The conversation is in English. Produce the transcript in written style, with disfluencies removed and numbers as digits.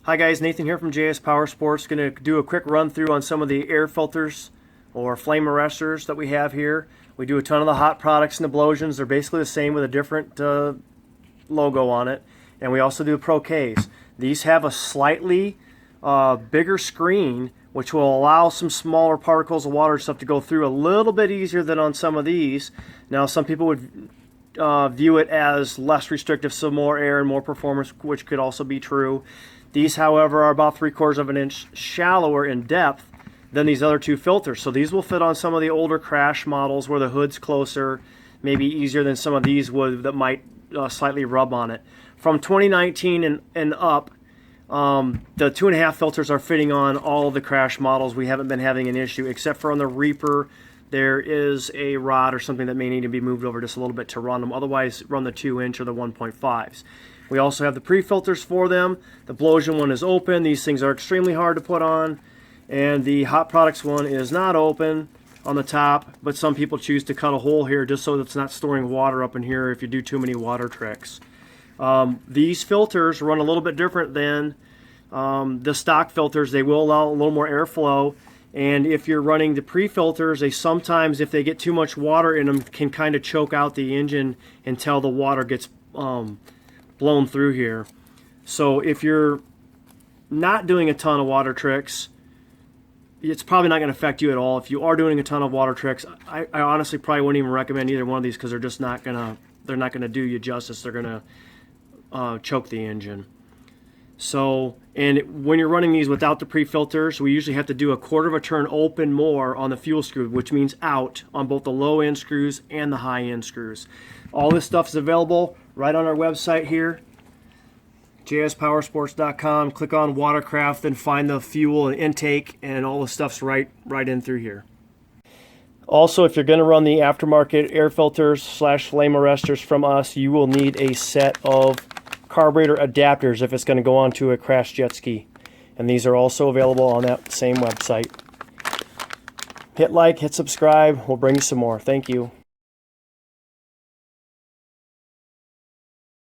Hi guys, Nathan here from JS Powersports. Going to do a quick run through on some of the air filters or flame arrestors that we have here. We do a ton of the hot products and the Blowsions. They're basically the same with a different logo on it. And we also do Pro Ks. These have a slightly bigger screen, which will allow some smaller particles of water stuff to go through a little bit easier than on some of these. Now some people would view it as less restrictive, so more air and more performance, which could also be true. These, however, are about 3/4 of an inch shallower in depth than these other two filters. So these will fit on some of the older crash models where the hood's closer, maybe easier than some of these would that might slightly rub on it. From 2019 and up, the 2.5 filters are fitting on all of the crash models. We haven't been having an issue, except for on the Reaper. There is a rod or something that may need to be moved over just a little bit to run them. Otherwise, run the 2-inch or the 1.5s. We also have the pre-filters for them. The Blowsion one is open. These things are extremely hard to put on. And the Hot Products one is not open on the top, but some people choose to cut a hole here just so that it's not storing water up in here if you do too many water tricks. These filters run a little bit different than the stock filters. They will allow a little more airflow. And if you're running the pre-filters, they sometimes, if they get too much water in them, can kind of choke out the engine until the water gets blown through here. So if you're not doing a ton of water tricks, it's probably not going to affect you at all. If you are doing a ton of water tricks, I honestly probably wouldn't even recommend either one of these because they're just not gonna do you justice. They're gonna choke the engine. So, and when you're running these without the pre-filters, we usually have to do a 1/4 of a turn open more on the fuel screw, which means out on both the low end screws and the high end screws. All this stuff is available right on our website here, jspowersports.com. Click on watercraft, then find the fuel and intake, and all the stuff's right in through here. Also, if you're going to run the aftermarket air filters / flame arrestors from us, you will need a set of carburetor adapters if it's going to go onto a crashed jet ski. And these are also available on that same website. Hit like, hit subscribe. We'll bring you some more. Thank you.